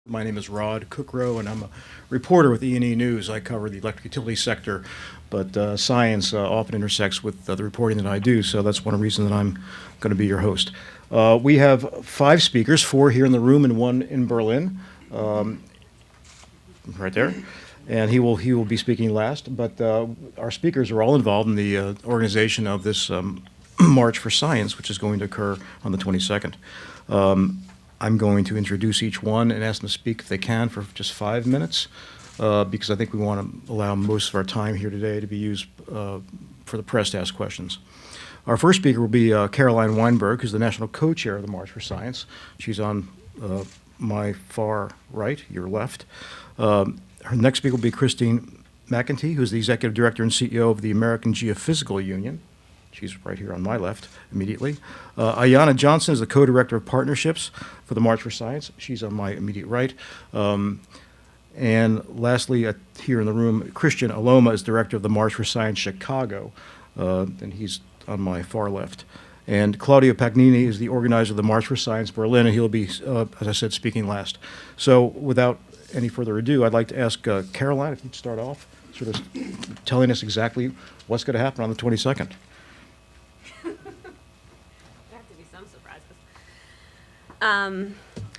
My name is Rod Kuckro, and I'm a reporter with E&E News. I cover the electric utility sector, but science often intersects with the reporting that I do, so that's one reason that I'm going to be your host. We have five speakers, four here in the room and one in Berlin, right there. And he will be speaking last, but our speakers are all involved in the organization of this March for Science, which is going to occur on the 22nd. I'm going to introduce each one and ask them to speak if they can for just 5 minutes, because I think we want to allow most of our time here today to be used for the press to ask questions. Our first speaker will be Caroline Weinberg, who's the national co-chair of the March for Science. She's on my far right, your left. Her next speaker will be Kristian McEntee, who's the executive director and CEO of the American Geophysical Union. She's right here on my left immediately. Ayana Johnson is the co-director of partnerships for the March for Science. She's on my immediate right. And lastly, here in the room, Kristian Aloma is director of the March for Science Chicago, and he's on my far left. And Claudio Paganini is the organizer of the March for Science Berlin, and he'll be, as I said, speaking last. So without any further adu, I'd like to ask Caroline, if you'd start off, sort of telling us exactly what's going to happen on the 22nd.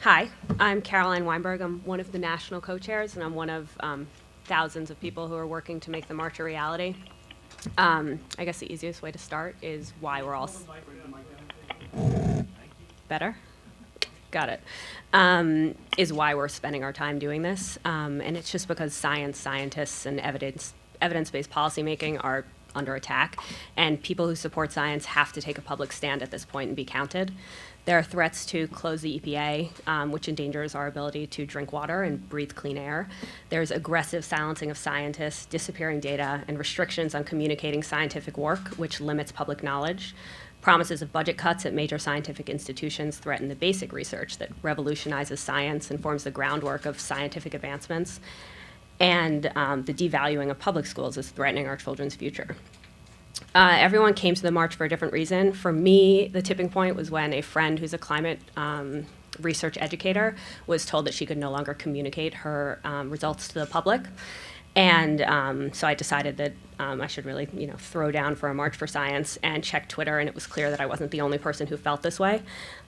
Hi, I'm Caroline Weinberg. I'm one of the national co-chairs, and I'm one of thousands of people who are working to make the march a reality. I guess the easiest way to start is why we're all... Better? Got it. Is why we're spending our time doing this. And it's just because scientists, and evidence-based policymaking are under attack, and people who support science have to take a public stand at this point and be counted. There are threats to close the EPA, which endangers our ability to drink water and breathe clean air. There's aggressive silencing of scientists, disappearing data, and restrictions on communicating scientific work, which limits public knowledge. Promises of budget cuts at major scientific institutions threaten the basic research that revolutionizes science and forms the groundwork of scientific advancements. And the devaluing of public schools is threatening our children's future. Everyone came to the march for a different reason. For me, the tipping point was when a friend who's a climate research educator was told that she could no longer communicate her results to the public. And so I decided that I should really, throw down for a March for Science and check Twitter, and it was clear that I wasn't the only person who felt this way.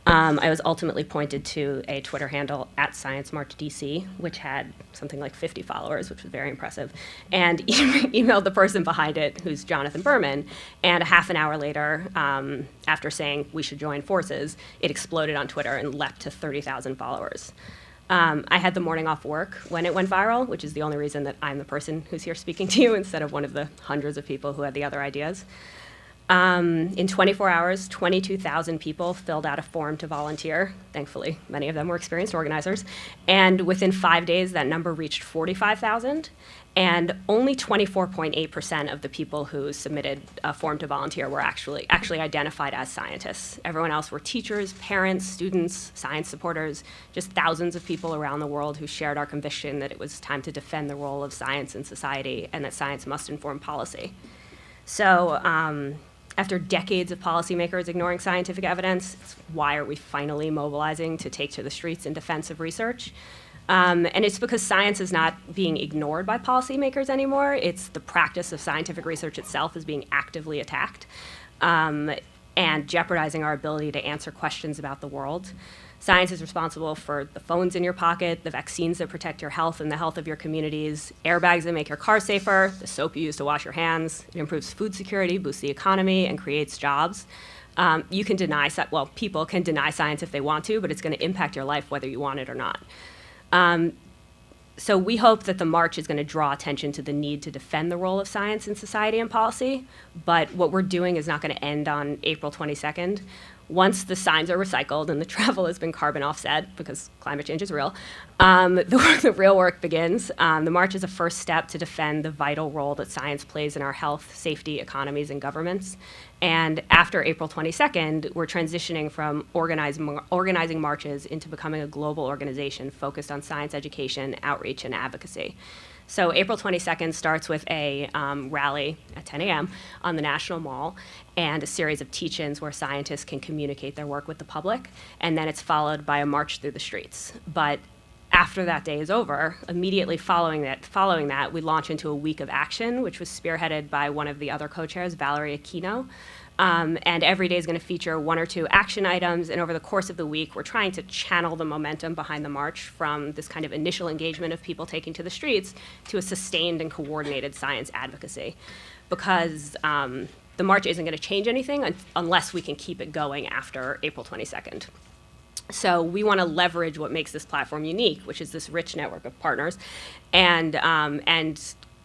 I was ultimately pointed to a Twitter handle at ScienceMarchDC, which had something like 50 followers, which was very impressive, and emailed the person behind it, who's Jonathan Berman. And a half an hour later, after saying we should join forces, it exploded on Twitter and leapt to 30,000 followers. I had the morning off work when it went viral, which is the only reason that I'm the person who's here speaking to you instead of one of the hundreds of people who had the other ideas. In 24 hours, 22,000 people filled out a form to volunteer. Thankfully, many of them were experienced organizers. And within 5 days, that number reached 45,000. And only 24.8% of the people who submitted a form to volunteer were actually identified as scientists. Everyone else were teachers, parents, students, science supporters, just thousands of people around the world who shared our conviction that it was time to defend the role of science in society and that science must inform policy. So after decades of policymakers ignoring scientific evidence, it's why are we finally mobilizing to take to the streets in defense of research? And it's because science is not being ignored by policymakers anymore. It's the practice of scientific research itself is being actively attacked and jeopardizing our ability to answer questions about the world. Science is responsible for the phones in your pocket, the vaccines that protect your health and the health of your communities, airbags that make your car safer, the soap you use to wash your hands. It improves food security, boosts the economy, and creates jobs. You can deny, people can deny science if they want to, but it's going to impact your life whether you want it or not. So we hope that the march is going to draw attention to the need to defend the role of science in society and policy, but what we're doing is not going to end on April 22nd. Once the signs are recycled and the travel has been carbon offset, because climate change is real, the real work begins. The march is a first step to defend the vital role that science plays in our health, safety, economies, and governments. And after April 22nd, we're transitioning from organizing marches into becoming a global organization focused on science education, outreach, and advocacy. So April 22nd starts with a rally at 10 a.m. on the National Mall and a series of teach-ins where scientists can communicate their work with the public, and then it's followed by a march through the streets. But after that day is over, immediately following that, we launch into a week of action, which was spearheaded by one of the other co-chairs, Valerie Aquino. And every day is going to feature 1 or 2 action items. And over the course of the week, we're trying to channel the momentum behind the march from this kind of initial engagement of people taking to the streets to a sustained and coordinated science advocacy. Because the march isn't going to change anything unless we can keep it going after April 22nd. So we want to leverage what makes this platform unique, which is this rich network of partners and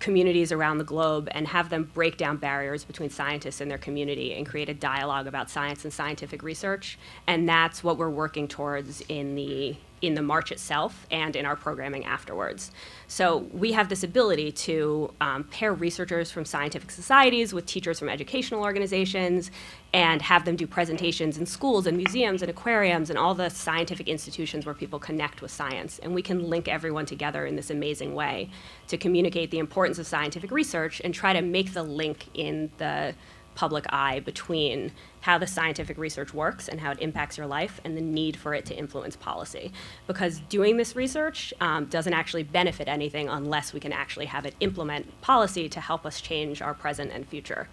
communities around the globe, and have them break down barriers between scientists and their community and create a dialogue about science and scientific research. And that's what we're working towards in the march itself and in our programming afterwards. So we have this ability to pair researchers from scientific societies with teachers from educational organizations and have them do presentations in schools and museums and aquariums and all the scientific institutions where people connect with science. And we can link everyone together in this amazing way to communicate the importance of scientific research and try to make the link in the public eye between how the scientific research works and how it impacts your life and the need for it to influence policy. Because doing this research doesn't actually benefit anything unless we can actually have it implement policy to help us change our present and future.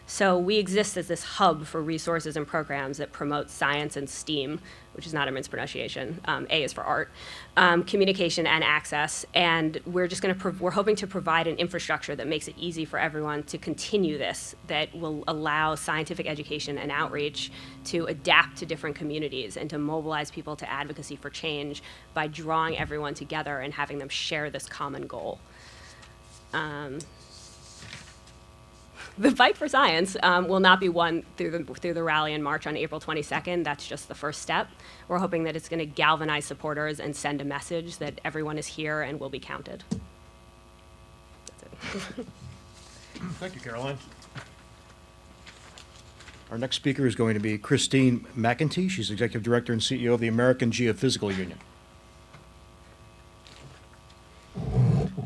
So we exist as this hub for resources and programs that promote science and STEAM, which is not a mispronunciation. A is for art, communication and access. And we're just we're hoping to provide an infrastructure that makes it easy for everyone to continue this, that will allow scientific education and outreach to adapt to different communities and to mobilize people to advocacy for change by drawing everyone together and having them share this common goal. The fight for science will not be won through the rally and march on April 22nd. That's just the first step. We're hoping that it's going to galvanize supporters and send a message that everyone is here and will be counted. That's it. Thank you, Caroline. Our next speaker is going to be Kristian McEntee. She's Executive Director and CEO of the American Geophysical Union.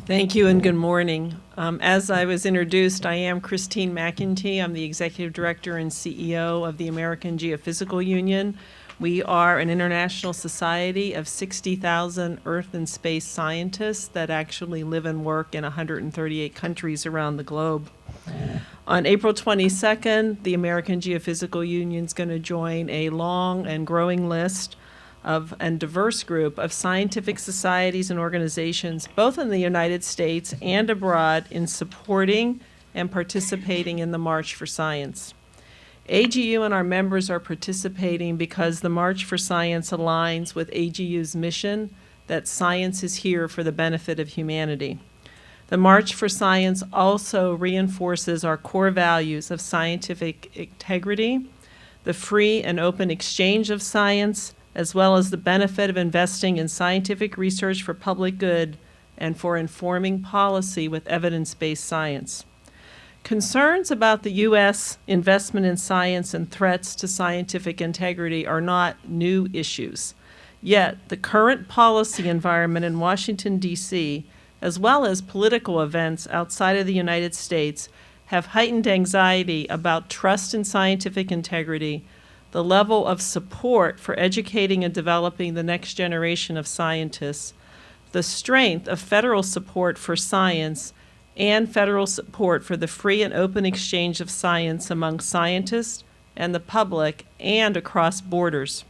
Thank you and good morning. As I was introduced, I am Kristian McEntee. I'm the Executive Director and CEO of the American Geophysical Union. We are an international society of 60,000 Earth and space scientists that actually live and work in 138 countries around the globe. On April 22nd, the American Geophysical Union is going to join a long and growing list and diverse group of scientific societies and organizations, both in the United States and abroad, in supporting and participating in the March for Science. AGU and our members are participating because the March for Science aligns with AGU's mission that science is here for the benefit of humanity. The March for Science also reinforces our core values of scientific integrity, the free and open exchange of science, as well as the benefit of investing in scientific research for public good and for informing policy with evidence-based science. Concerns about the U.S. investment in science and threats to scientific integrity are not new issues. Yet, the current policy environment in Washington, D.C., as well as political events outside of the United States, have heightened anxiety about trust in scientific integrity, the level of support for educating and developing the next generation of scientists, the strength of federal support for science, and federal support for the free and open exchange of science among scientists and the public and across borders.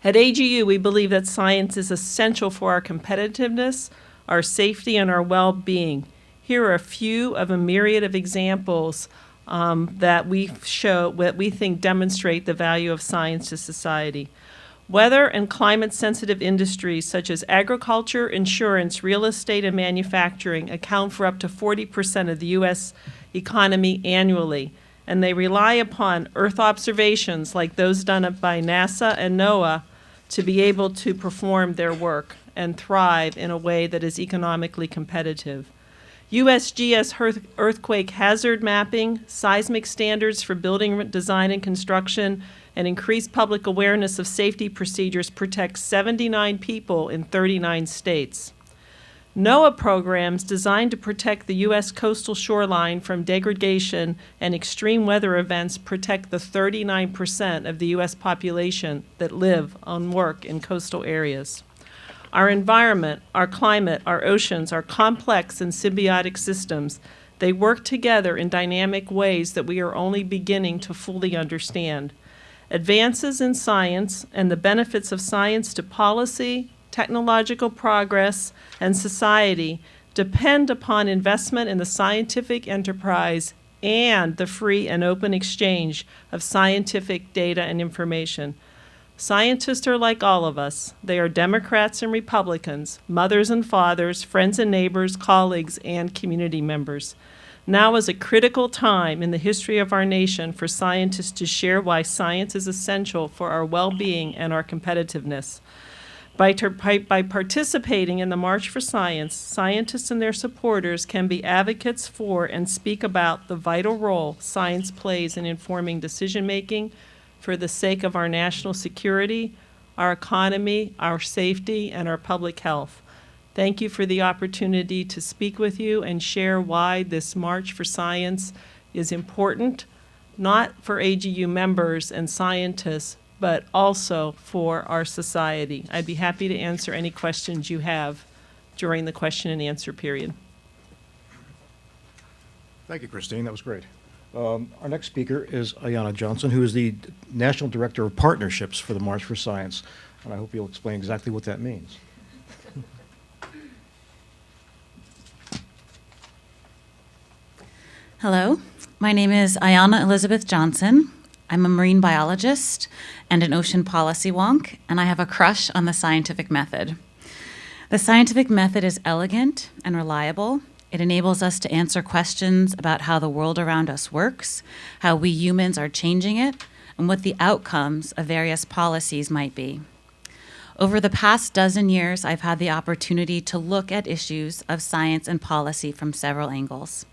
At AGU, we believe that science is essential for our competitiveness, our safety, and our well-being. Here are a few of a myriad of examples that we think demonstrate the value of science to society. Weather and climate-sensitive industries such as agriculture, insurance, real estate, and manufacturing account for up to 40% of the U.S. economy annually, and they rely upon Earth observations like those done by NASA and NOAA to be able to perform their work and thrive in a way that is economically competitive. USGS earthquake hazard mapping, seismic standards for building design and construction, and increased public awareness of safety procedures protect 79 people in 39 states. NOAA programs designed to protect the U.S. coastal shoreline from degradation and extreme weather events protect the 39% of the U.S. population that live and work in coastal areas. Our environment, our climate, our oceans are complex and symbiotic systems. They work together in dynamic ways that we are only beginning to fully understand. Advances in science and the benefits of science to policy, technological progress, and society depend upon investment in the scientific enterprise and the free and open exchange of scientific data and information. Scientists are like all of us. They are Democrats and Republicans, mothers and fathers, friends and neighbors, colleagues, and community members. Now is a critical time in the history of our nation for scientists to share why science is essential for our well-being and our competitiveness. By participating in the March for Science, scientists and their supporters can be advocates for and speak about the vital role science plays in informing decision-making for the sake of our national security, our economy, our safety, and our public health. Thank you for the opportunity to speak with you and share why this March for Science is important, not for AGU members and scientists, but also for our society. I'd be happy to answer any questions you have during the question and answer period. Thank you, Christine. That was great. Our next speaker is Ayana Johnson, who is the National Director of Partnerships for the March for Science. And I hope you'll explain exactly what that means. Hello, my name is Ayana Elizabeth Johnson. I'm a marine biologist and an ocean policy wonk, and I have a crush on the scientific method. The scientific method is elegant and reliable. It enables us to answer questions about how the world around us works, how we humans are changing it, and what the outcomes of various policies might be. Over the past dozen years, I've had the opportunity to look at issues of science and policy from several angles.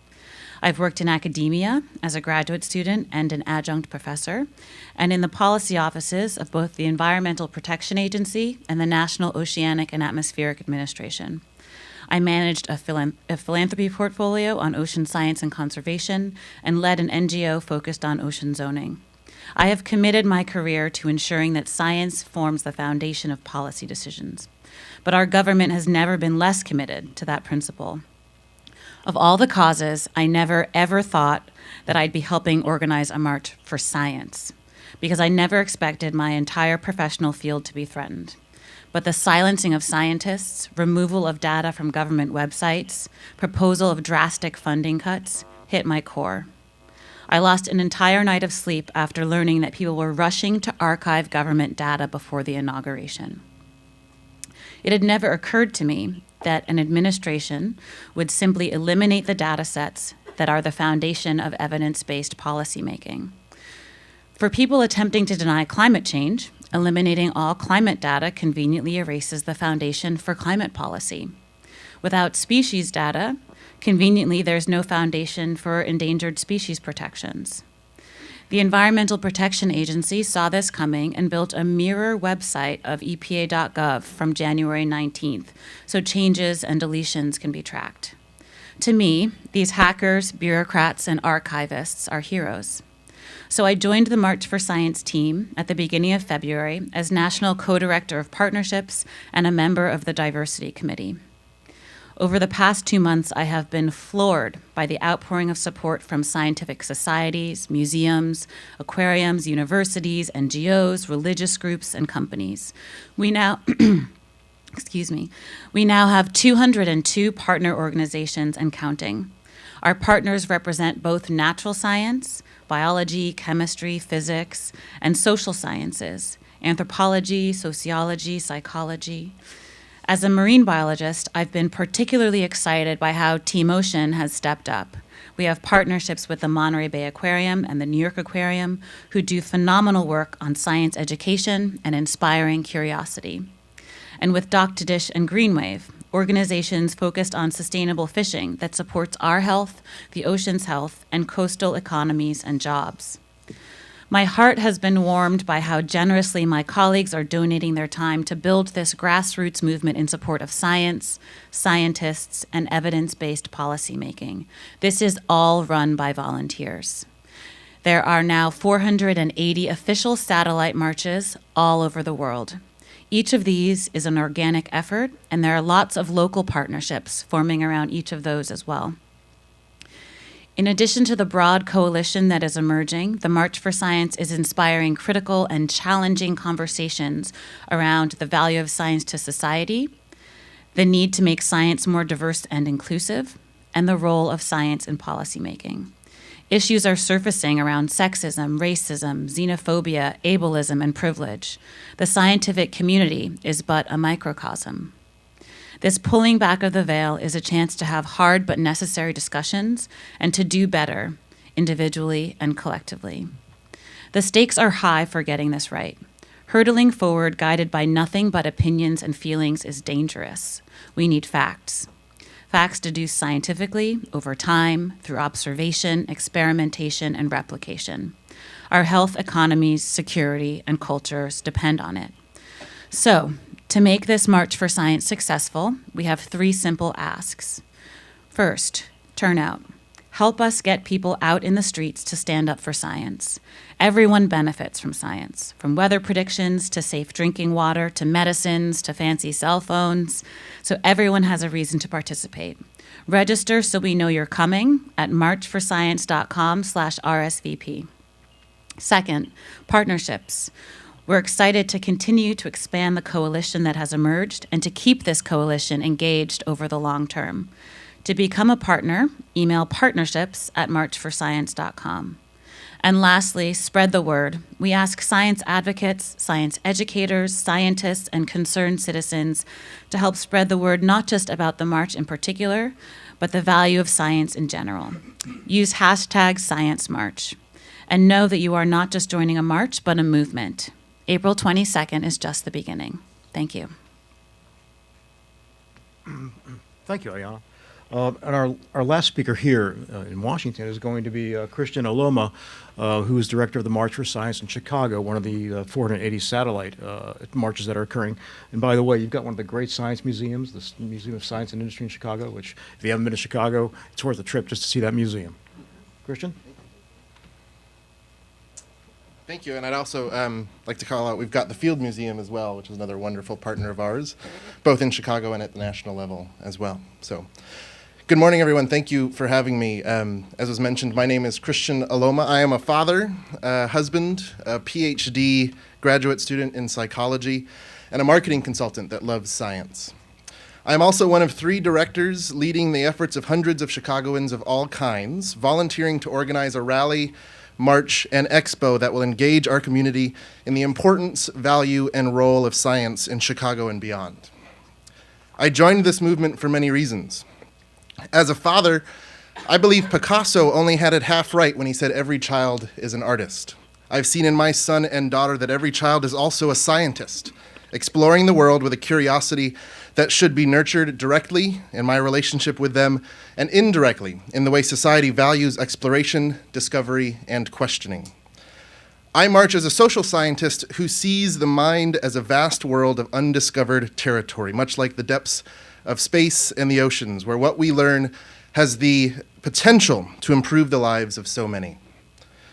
I've worked in academia as a graduate student and an adjunct professor, and in the policy offices of both the Environmental Protection Agency and the National Oceanic and Atmospheric Administration. I managed a philanthropy portfolio on ocean science and conservation and led an NGO focused on ocean zoning. I have committed my career to ensuring that science forms the foundation of policy decisions. But our government has never been less committed to that principle. Of all the causes, I never ever thought that I'd be helping organize a march for science, because I never expected my entire professional field to be threatened. But the silencing of scientists, removal of data from government websites, proposal of drastic funding cuts hit my core. I lost an entire night of sleep after learning that people were rushing to archive government data before the inauguration. It had never occurred to me that an administration would simply eliminate the data sets that are the foundation of evidence-based policymaking. For people attempting to deny climate change, eliminating all climate data conveniently erases the foundation for climate policy. Without species data, conveniently there's no foundation for endangered species protections. The Environmental Protection Agency saw this coming and built a mirror website of EPA.gov from January 19th, so changes and deletions can be tracked. To me, these hackers, bureaucrats, and archivists are heroes. So I joined the March for Science team at the beginning of February as National Co-Director of Partnerships and a member of the Diversity Committee. Over the past 2 months, I have been floored by the outpouring of support from scientific societies, museums, aquariums, universities, NGOs, religious groups, and companies. We now, we now have 202 partner organizations and counting. Our partners represent both natural science, biology, chemistry, physics, and social sciences, anthropology, sociology, psychology. As a marine biologist, I've been particularly excited by how Team Ocean has stepped up. We have partnerships with the Monterey Bay Aquarium and the New York Aquarium, who do phenomenal work on science education and inspiring curiosity. And with Dock to Dish and Greenwave, organizations focused on sustainable fishing that supports our health, the ocean's health, and coastal economies and jobs. My heart has been warmed by how generously my colleagues are donating their time to build this grassroots movement in support of science, scientists, and evidence-based policymaking. This is all run by volunteers. There are now 480 official satellite marches all over the world. Each of these is an organic effort, and there are lots of local partnerships forming around each of those as well. In addition to the broad coalition that is emerging, the March for Science is inspiring critical and challenging conversations around the value of science to society, the need to make science more diverse and inclusive, and the role of science in policymaking. Issues are surfacing around sexism, racism, xenophobia, ableism, and privilege. The scientific community is but a microcosm. This pulling back of the veil is a chance to have hard but necessary discussions and to do better, individually and collectively. The stakes are high for getting this right. Hurtling forward guided by nothing but opinions and feelings is dangerous. We need facts. Facts deduced scientifically, over time, through observation, experimentation, and replication. Our health, economies, security, and cultures depend on it. So, to make this March for Science successful, we have 3 simple asks. First, turnout. Help us get people out in the streets to stand up for science. Everyone benefits from science, from weather predictions to safe drinking water to medicines to fancy cell phones. So everyone has a reason to participate. Register so we know you're coming at marchforscience.com/RSVP. Second, partnerships. We're excited to continue to expand the coalition that has emerged and to keep this coalition engaged over the long term. To become a partner, email partnerships@marchforscience.com. And lastly, spread the word. We ask science advocates, science educators, scientists, and concerned citizens to help spread the word not just about the march in particular, but the value of science in general. Use #ScienceMarch. And know that you are not just joining a march, but a movement. April 22nd is just the beginning. Thank you. Thank you, Ayana. And our last speaker here in Washington is going to be Kristian Aloma, who is director of the March for Science in Chicago, one of the 480 satellite marches that are occurring. And by the way, you've got one of the great science museums, the Museum of Science and Industry in Chicago, which if you haven't been to Chicago, it's worth a trip just to see that museum. Kristian? Thank you, and I'd also like to call out, we've got the Field Museum as well, which is another wonderful partner of ours, both in Chicago and at the national level as well. So, good morning, everyone. Thank you for having me. As was mentioned, my name is Kristian Aloma. I am a father, a husband, a PhD graduate student in psychology, and a marketing consultant that loves science. I am also one of 3 directors leading the efforts of hundreds of Chicagoans of all kinds, volunteering to organize a rally, march, and expo that will engage our community in the importance, value, and role of science in Chicago and beyond. I joined this movement for many reasons. As a father, I believe Picasso only had it half right when he said every child is an artist. I've seen in my son and daughter that every child is also a scientist, exploring the world with a curiosity that should be nurtured directly in my relationship with them and indirectly in the way society values exploration, discovery, and questioning. I march as a social scientist who sees the mind as a vast world of undiscovered territory, much like the depths of space and the oceans, where what we learn has the potential to improve the lives of so many.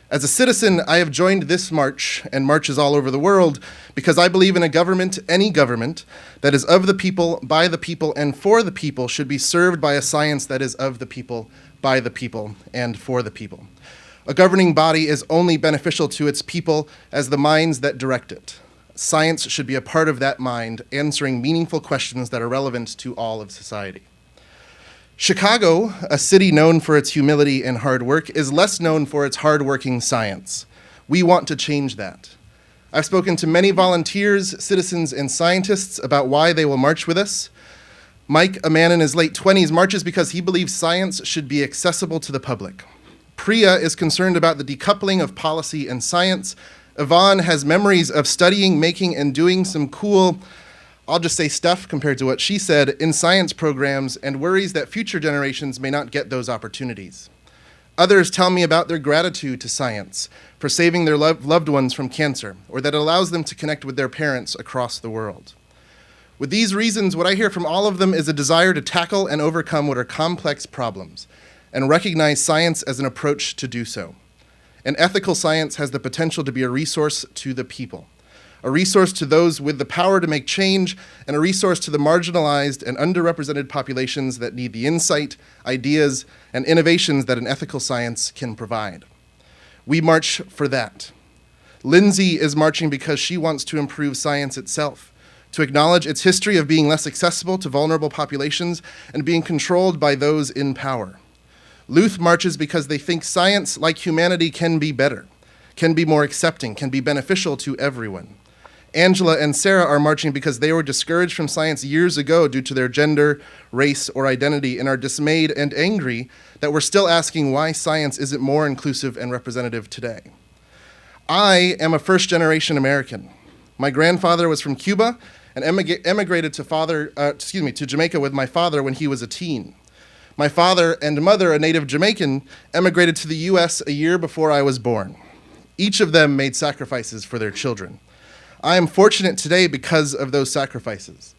As a citizen, I have joined this march and marches all over the world because I believe in a government, any government, that is of the people, by the people, and for the people should be served by a science that is of the people, by the people, and for the people. A governing body is only beneficial to its people as the minds that direct it. Science should be a part of that mind, answering meaningful questions that are relevant to all of society. Chicago, a city known for its humility and hard work, is less known for its hardworking science. We want to change that. I've spoken to many volunteers, citizens, and scientists about why they will march with us. Mike, a man in his late 20s, marches because he believes science should be accessible to the public. Priya is concerned about the decoupling of policy and science. Yvonne has memories of studying, making, and doing some cool, I'll just say stuff compared to what she said, in science programs, and worries that future generations may not get those opportunities. Others tell me about their gratitude to science for saving their loved ones from cancer, or that it allows them to connect with their parents across the world. With these reasons, what I hear from all of them is a desire to tackle and overcome what are complex problems, and recognize science as an approach to do so. And ethical science has the potential to be a resource to the people, a resource to those with the power to make change, and a resource to the marginalized and underrepresented populations that need the insight, ideas, and innovations that an ethical science can provide. We march for that. Lindsay is marching because she wants to improve science itself, to acknowledge its history of being less accessible to vulnerable populations and being controlled by those in power. Luth marches because they think science, like humanity, can be better, can be more accepting, can be beneficial to everyone. Angela and Sarah are marching because they were discouraged from science years ago due to their gender, race, or identity, and are dismayed and angry that we're still asking why science isn't more inclusive and representative today. I am a first-generation American. My grandfather was from Cuba and emigrated to Jamaica with my father when he was a teen. My father and mother, a native Jamaican, emigrated to the US a year before I was born. Each of them made sacrifices for their children. I am fortunate today because of those sacrifices.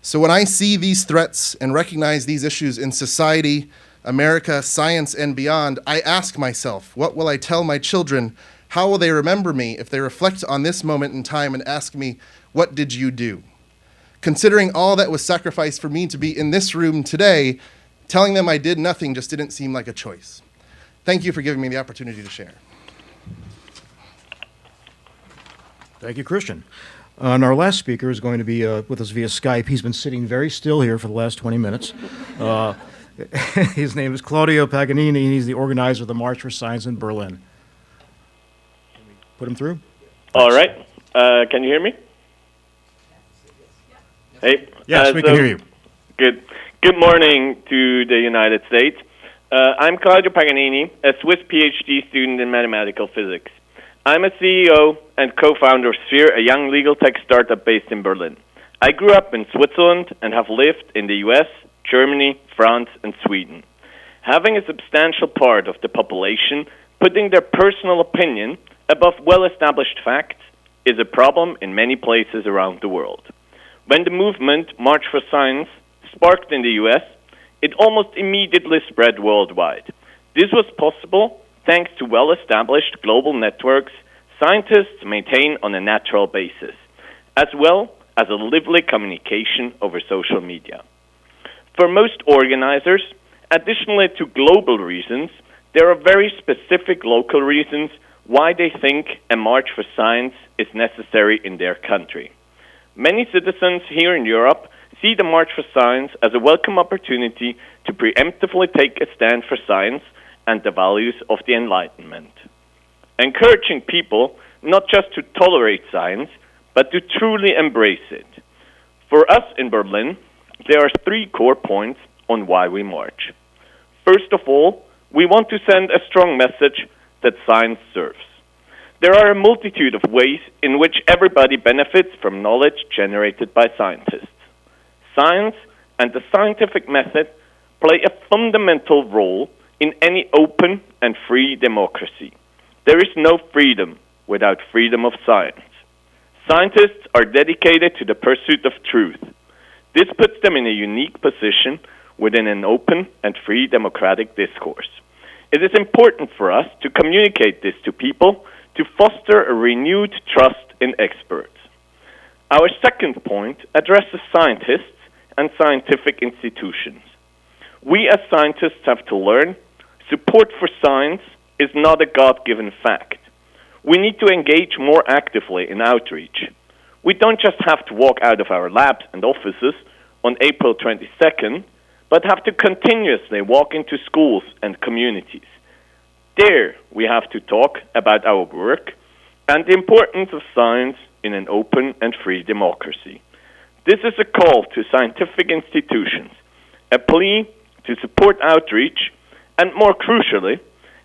So when I see these threats and recognize these issues in society, America, science, and beyond, I ask myself, what will I tell my children? How will they remember me if they reflect on this moment in time and ask me, what did you do? Considering all that was sacrificed for me to be in this room today, telling them I did nothing just didn't seem like a choice. Thank you for giving me the opportunity to share. Thank you, Kristian. And our last speaker is going to be with us via Skype. He's been sitting very still here for the last 20 minutes. His name is Claudio Paganini, and he's the organizer of the March for Science in Berlin. Can we put him through? All right. Can you hear me? Hey. Yes, we can hear you. Good. Good morning to the United States. I'm Claudio Paganini, a Swiss PhD student in mathematical physics. I'm a CEO and co-founder of Sphere, a young legal tech startup based in Berlin. I grew up in Switzerland and have lived in the US, Germany, France, and Sweden. Having a substantial part of the population putting their personal opinion above well-established facts is a problem in many places around the world. When the movement March for Science sparked in the US, it almost immediately spread worldwide. This was possible thanks to well-established global networks scientists maintain on a natural basis, as well as a lively communication over social media. For most organizers, additionally to global reasons, there are very specific local reasons why they think a March for Science is necessary in their country. Many citizens here in Europe see the March for Science as a welcome opportunity to preemptively take a stand for science and the values of the Enlightenment, encouraging people not just to tolerate science, but to truly embrace it. For us in Berlin, there are 3 core points on why we march. First of all, we want to send a strong message that science serves. There are a multitude of ways in which everybody benefits from knowledge generated by scientists. Science and the scientific method play a fundamental role in any open and free democracy. There is no freedom without freedom of science. Scientists are dedicated to the pursuit of truth. This puts them in a unique position within an open and free democratic discourse. It is important for us to communicate this to people to foster a renewed trust in experts. Our second point addresses scientists and scientific institutions. We as scientists have to learn support for science is not a God-given fact. We need to engage more actively in outreach. We don't just have to walk out of our labs and offices on April 22nd, but have to continuously walk into schools and communities. There, we have to talk about our work and the importance of science in an open and free democracy. This is a call to scientific institutions, a plea to support outreach, and more crucially,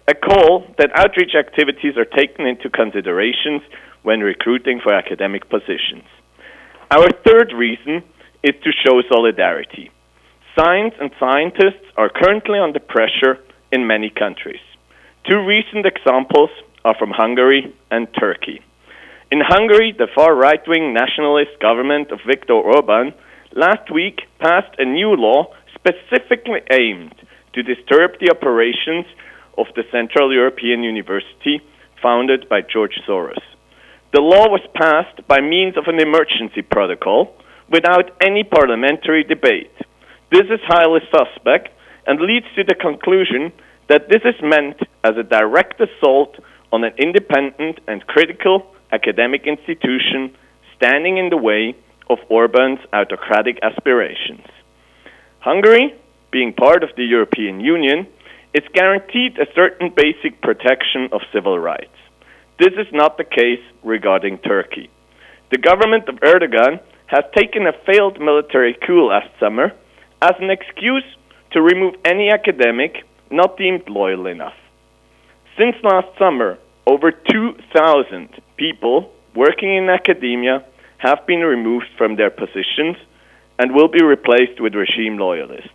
a call that outreach activities are taken into considerations when recruiting for academic positions. Our third reason is to show solidarity. Science and scientists are currently under pressure in many countries. 2 recent examples are from Hungary and Turkey. In Hungary, the far right-wing nationalist government of Viktor Orban last week passed a new law specifically aimed to disturb the operations of the Central European University founded by George Soros. The law was passed by means of an emergency protocol without any parliamentary debate. This is highly suspect and leads to the conclusion that this is meant as a direct assault on an independent and critical academic institution standing in the way of Orban's autocratic aspirations. Hungary, being part of the European Union, is guaranteed a certain basic protection of civil rights. This is not the case regarding Turkey. The government of Erdogan has taken a failed military coup last summer as an excuse to remove any academic not deemed loyal enough. Since last summer, over 2,000 people working in academia have been removed from their positions and will be replaced with regime loyalists.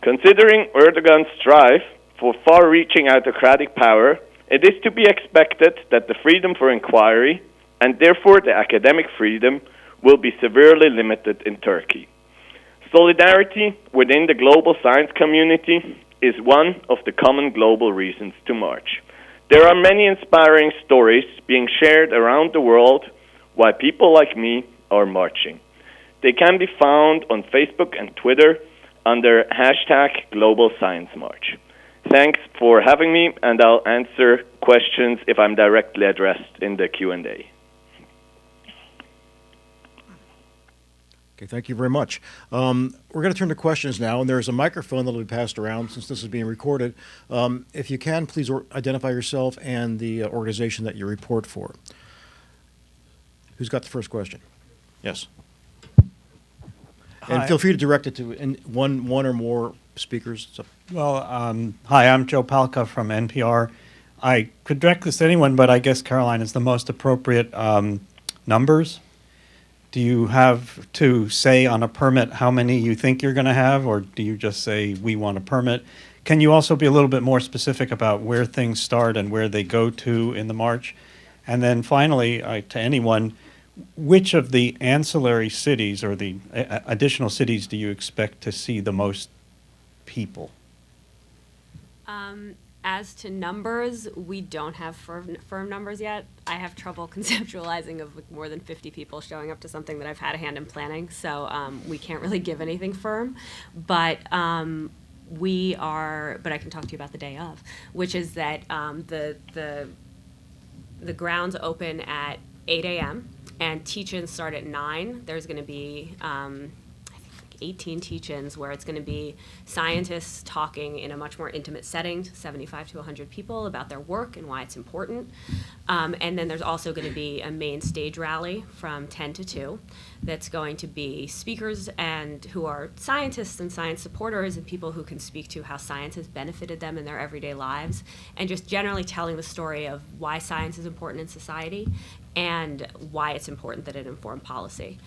Considering Erdogan's strive for far-reaching autocratic power, it is to be expected that the freedom for inquiry, and therefore the academic freedom, will be severely limited in Turkey. Solidarity within the global science community is one of the common global reasons to march. There are many inspiring stories being shared around the world why people like me are marching. They can be found on Facebook and Twitter under #GlobalScienceMarch. Thanks for having me, and I'll answer questions if I'm directly addressed in the Q&A. Okay, thank you very much. We're going to turn to questions now, and there's a microphone that will be passed around since this is being recorded. If you can, please identify yourself and the organization that you report for. Who's got the first question? Yes. And feel free to direct it to one or more speakers. So. Well, hi, I'm Joe Palca from NPR. I could direct this to anyone, but I guess Caroline is the most appropriate. Numbers? Do you have to say on a permit how many you think you're going to have, or do you just say we want a permit? Can you also be a little bit more specific about where things start and where they go to in the march? And then finally, to anyone, which of the ancillary cities or the additional cities do you expect to see the most people? As to numbers, we don't have firm numbers yet. I have trouble conceptualizing of like more than 50 people showing up to something that I've had a hand in planning, so we can't really give anything firm. But but I can talk to you about the day of, which is that the grounds open at 8 a.m. and teach-ins start at 9. There's going to be 18 teach-ins where it's going to be scientists talking in a much more intimate setting to 75 to 100 people about their work and why it's important. And then there's also going to be a main stage rally from 10 to 2 that's going to be speakers and who are scientists and science supporters and people who can speak to how science has benefited them in their everyday lives, and just generally telling the story of why science is important in society and why it's important that it inform policy.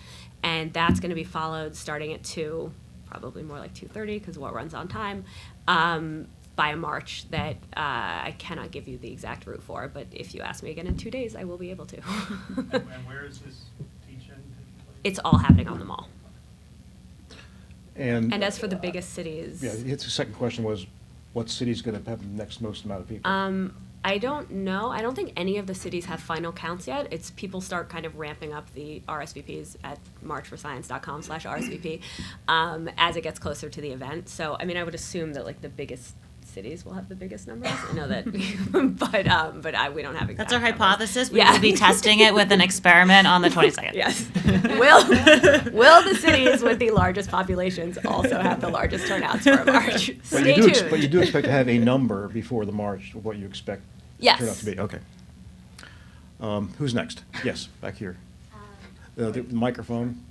And that's going to be followed starting at 2, probably more like 2:30 because what runs on time, by a march that I cannot give you the exact route for, but if you ask me again in 2 days, I will be able to. And where is this teach-in? It's all happening on the mall. And as for the biggest cities... Yeah, the second question was, what city's going to have the next most amount of people? I don't know. I don't think any of the cities have final counts yet. It's people start kind of ramping up the RSVPs at marchforscience.com/RSVP as it gets closer to the event. So, I mean, I would assume that like the biggest cities will have the biggest numbers. I know that, but we don't have exact That's our numbers. hypothesis. We will be testing it with an experiment on the 22nd. Yes. Will the cities with the largest populations also have the largest turnouts for a march? Stay tuned. But you do expect to have a number before the march of what you expect Yes. turnout to be. Okay. Who's next? Yes, back here. The microphone.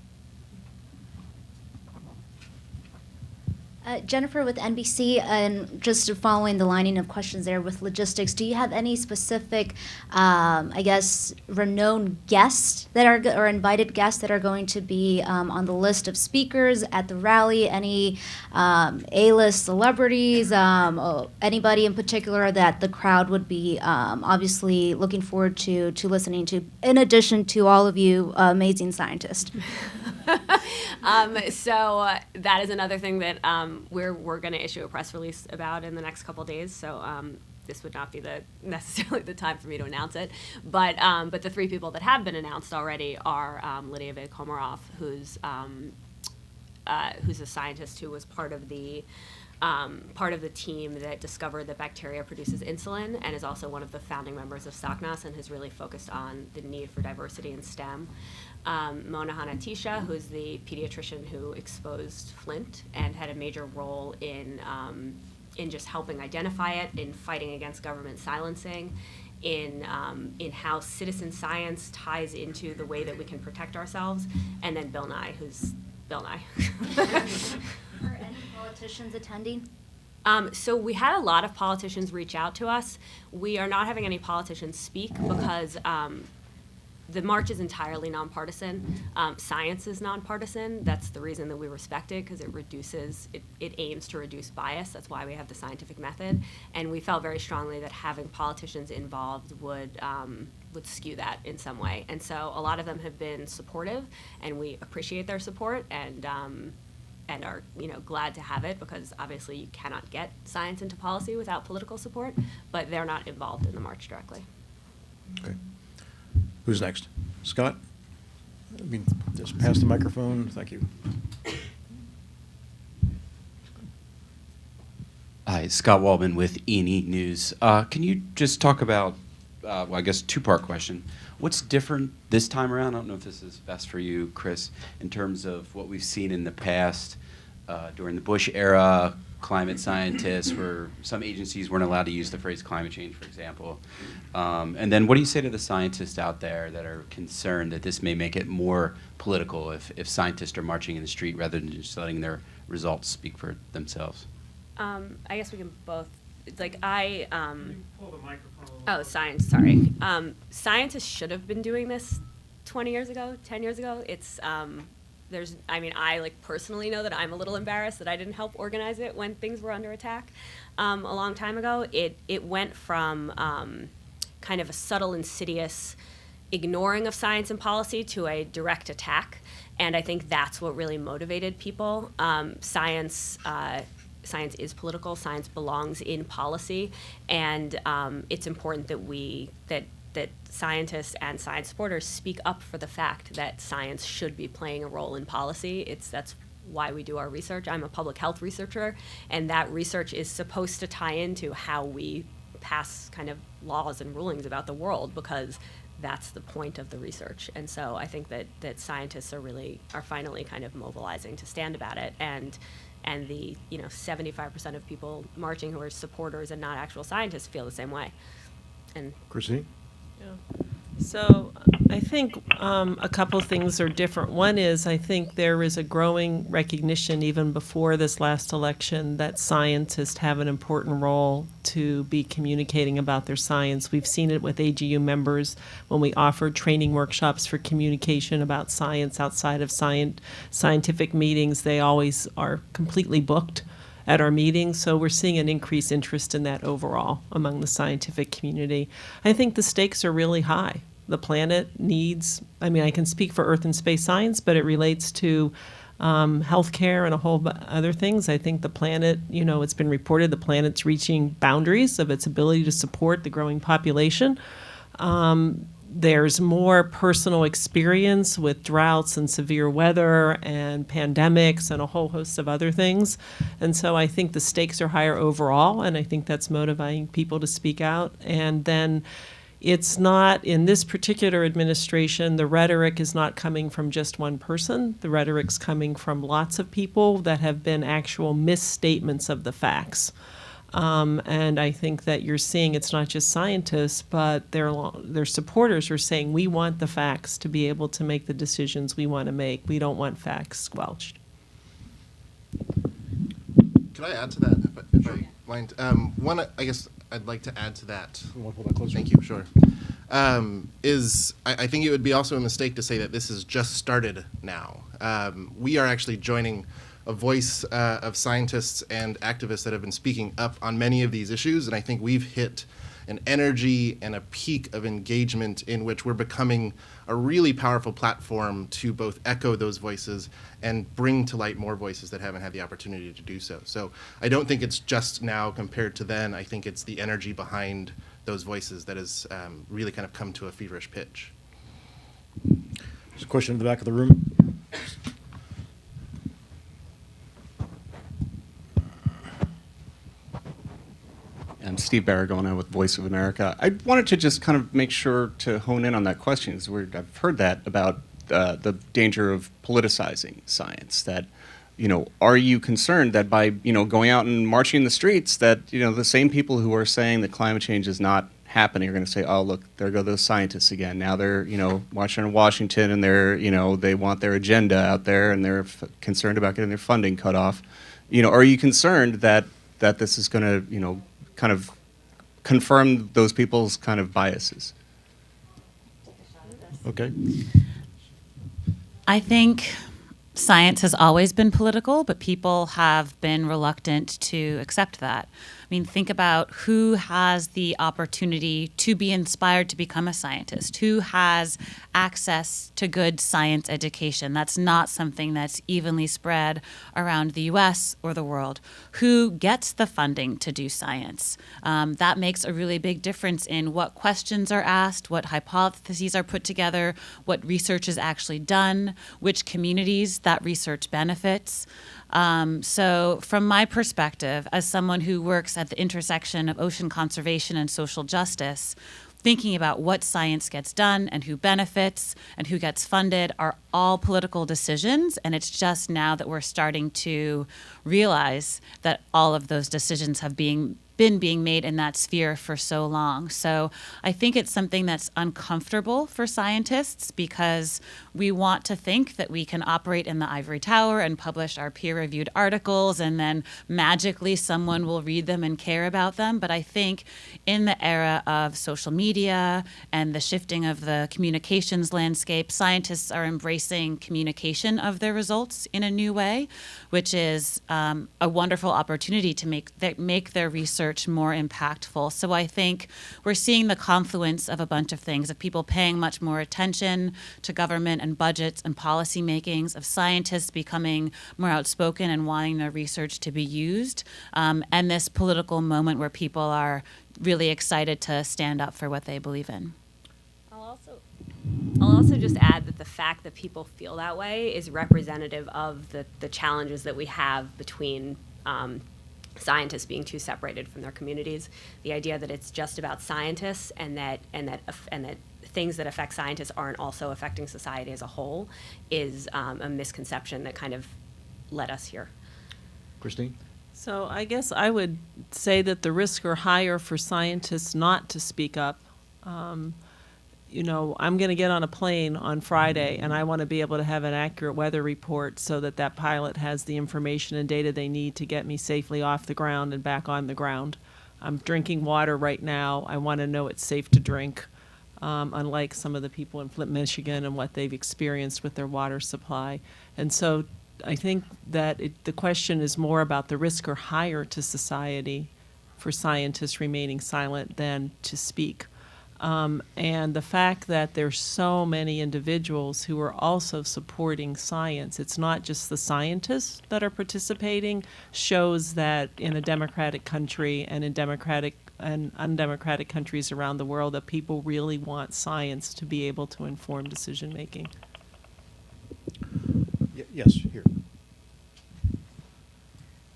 Jennifer with NBC, and just following the lining of questions there with logistics, do you have any specific, I guess, renowned guests that are, or invited guests that are going to be on the list of speakers at the rally? Any A-list celebrities, anybody in particular that the crowd would be obviously looking forward to listening to, in addition to all of you amazing scientists? So that is another thing that we're going to issue a press release about in the next couple days. So this would not be necessarily the time for me to announce it. But the three people that have been announced already are Lydia Komarov, who's a scientist who was part of the team that discovered that bacteria produces insulin, and is also one of the founding members of SOCNAS and has really focused on the need for diversity in STEM. Mona Hanatisha, who's the pediatrician who exposed Flint and had a major role in just helping identify it, in fighting against government silencing, in how citizen science ties into the way that we can protect ourselves, and then Bill Nye, who's Bill Nye. Are any politicians attending? So we had a lot of politicians reach out to us. We are not having any politicians speak because the march is entirely nonpartisan. Science is nonpartisan. That's the reason that we respect it, because it aims to reduce bias. That's why we have the scientific method. And we felt very strongly that having politicians involved would skew that in some way. And so a lot of them have been supportive, and we appreciate their support, and are glad to have it, because obviously you cannot get science into policy without political support, but they're not involved in the march directly. Okay. Who's next? Scott? I mean, just pass the microphone. Thank you. Hi, Scott Waldman with E&E News. Can you just talk about, well, I guess two-part question. What's different this time around? I don't know if this is best for you, Chris, in terms of what we've seen in the past during the Bush era, climate scientists, where some agencies weren't allowed to use the phrase climate change, for example. And then what do you say to the scientists out there that are concerned that this may make it more political if scientists are marching in the street rather than just letting their results speak for themselves? I guess we can both, pull the microphone. Oh, science, sorry. Scientists should have been doing this 20 years ago, 10 years ago. I personally know that I'm a little embarrassed that I didn't help organize it when things were under attack a long time ago. It went from kind of a subtle, insidious ignoring of science and policy to a direct attack, and I think that's what really motivated people. Science is political. Science belongs in policy, and it's important that scientists and science supporters speak up for the fact that science should be playing a role in policy. That's why we do our research. I'm a public health researcher, and that research is supposed to tie into how we pass kind of laws and rulings about the world, because that's the point of the research. And so I think that scientists are finally kind of mobilizing to stand about it, and the 75% of people marching who are supporters and not actual scientists feel the same way. And Kristian? Yeah. So I think a couple things are different. One is, I think there is a growing recognition even before this last election that scientists have an important role to be communicating about their science. We've seen it with AGU members when we offer training workshops for communication about science outside of scientific meetings. They always are completely booked at our meetings, so we're seeing an increased interest in that overall among the scientific community. I think the stakes are really high. The planet needs, I can speak for Earth and space science, but it relates to healthcare and a whole other things. I think the planet, it's been reported the planet's reaching boundaries of its ability to support the growing population. There's more personal experience with droughts and severe weather and pandemics and a whole host of other things. And so I think the stakes are higher overall, and I think that's motivating people to speak out. And then it's not, in this particular administration, the rhetoric is not coming from just one person. The rhetoric's coming from lots of people that have been actual misstatements of the facts. And I think that you're seeing it's not just scientists, but their supporters are saying, we want the facts to be able to make the decisions we want to make. We don't want facts squelched. Could I add to that, if I mind? One, I guess I'd like to add to that. You want to pull that closer? Thank you, sure. I think it would be also a mistake to say that this has just started now. We are actually joining a voice of scientists and activists that have been speaking up on many of these issues, and I think we've hit an energy and a peak of engagement in which we're becoming a really powerful platform to both echo those voices and bring to light more voices that haven't had the opportunity to do so. So I don't think it's just now compared to then. I think it's the energy behind those voices that has really kind of come to a feverish pitch. There's a question in the back of the room. I'm Steve Barragona with Voice of America. I wanted to just kind of make sure to hone in on that question, because I've heard that about the danger of politicizing science. That, are you concerned that by, going out and marching in the streets, that, the same people who are saying that climate change is not happening are going to say, oh, look, there go those scientists again. Now they're, marching in Washington, and they're, they want their agenda out there, and they're concerned about getting their funding cut off. Are you concerned that this is going to, kind of confirm those people's kind of biases? Okay. I think science has always been political, but people have been reluctant to accept that. I mean, think about who has the opportunity to be inspired to become a scientist, who has access to good science education. That's not something that's evenly spread around the US or the world. Who gets the funding to do science? That makes a really big difference in what questions are asked, what hypotheses are put together, what research is actually done, which communities that research benefits. So from my perspective, as someone who works at the intersection of ocean conservation and social justice, thinking about what science gets done and who benefits and who gets funded are all political decisions. And it's just now that we're starting to realize that all of those decisions have been being made in that sphere for so long. So I think it's something that's uncomfortable for scientists, because we want to think that we can operate in the ivory tower and publish our peer-reviewed articles, and then magically someone will read them and care about them. But I think in the era of social media and the shifting of the communications landscape, scientists are embracing communication of their results in a new way, which is a wonderful opportunity to make their research more impactful. So I think we're seeing the confluence of a bunch of things, of people paying much more attention to government and budgets and policy makings, of scientists becoming more outspoken and wanting their research to be used, and this political moment where people are really excited to stand up for what they believe in. I'll also just add that the fact that people feel that way is representative of the challenges that we have between scientists being too separated from their communities. The idea that it's just about scientists and that things that affect scientists aren't also affecting society as a whole is a misconception that kind of led us here. Christine? So I guess I would say that the risks are higher for scientists not to speak up. I'm going to get on a plane on Friday, and I want to be able to have an accurate weather report so that pilot has the information and data they need to get me safely off the ground and back on the ground. I'm drinking water right now. I want to know it's safe to drink, unlike some of the people in Flint, Michigan, and what they've experienced with their water supply. And so I think that the question is more about the risk are higher to society for scientists remaining silent than to speak. And the fact that there's so many individuals who are also supporting science, it's not just the scientists that are participating, shows that in a democratic country and in democratic and undemocratic countries around the world, that people really want science to be able to inform decision making. Yes, here.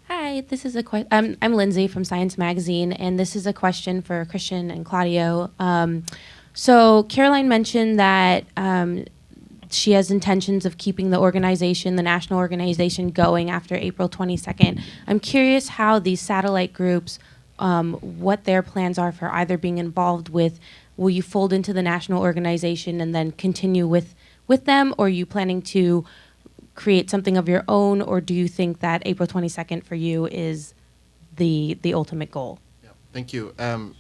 Hi, this is I'm Lindsay from Science Magazine, and this is a question for Kristian and Claudio. So Caroline mentioned that she has intentions of keeping the organization, the national organization, going after April 22nd. I'm curious how these satellite groups, what their plans are for either being involved with, will you fold into the national organization and then continue with them, or are you planning to create something of your own, or do you think that April 22nd for you is the ultimate goal? Yeah, thank you.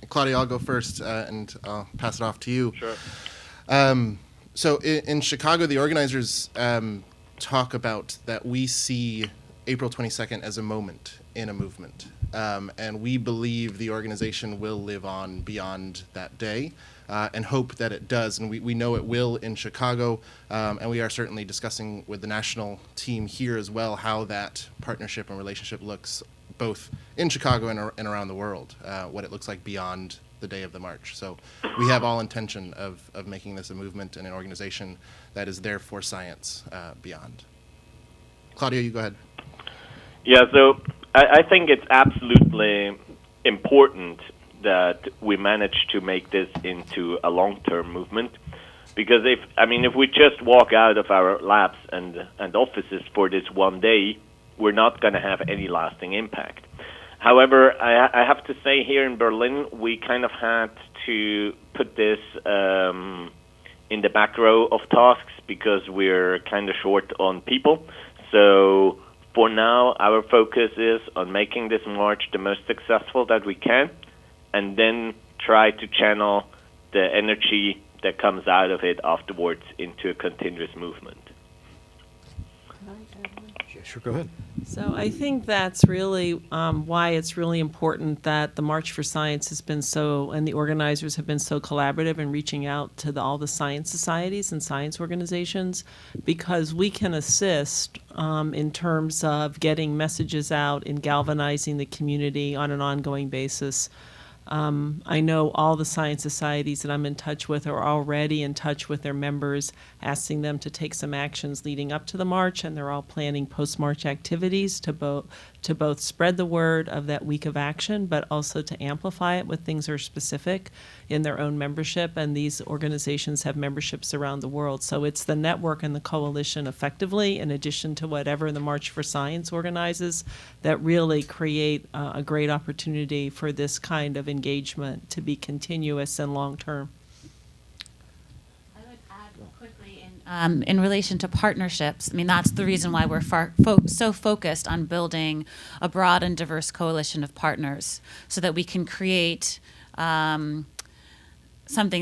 Claudio, I'll go first, and I'll pass it off to you. Sure. So in Chicago, the organizers talk about that we see April 22nd as a moment in a movement. And we believe the organization will live on beyond that day, and hope that it does. And we know it will in Chicago, and we are certainly discussing with the national team here as well how that partnership and relationship looks both in Chicago and around the world, what it looks like beyond the day of the march. So we have all intention of making this a movement and an organization that is there for science beyond. Claudio, you go ahead. Yeah, so I think it's absolutely important that we manage to make this into a long-term movement, because if we just walk out of our labs and offices for this one day, we're not going to have any lasting impact. However, I have to say here in Berlin, we kind of had to put this in the back row of tasks because we're kind of short on people. So for now, our focus is on making this march the most successful that we can, and then try to channel the energy that comes out of it afterwards into a continuous movement. Yeah, sure, go ahead. So I think that's really why it's really important that the March for Science has been and the organizers have been so collaborative in reaching out to all the science societies and science organizations, because we can assist in terms of getting messages out and galvanizing the community on an ongoing basis. I know all the science societies that I'm in touch with are already in touch with their members, asking them to take some actions leading up to the march, and they're all planning post-march activities to both spread the word of that week of action, but also to amplify it with things that are specific in their own membership. And these organizations have memberships around the world. So it's the network and the coalition effectively, in addition to whatever the March for Science organizes, that really create a great opportunity for this kind of engagement to be continuous and long-term. I would add quickly in relation to partnerships. I mean, that's the reason why we're so focused on building a broad and diverse coalition of partners, so that we can create something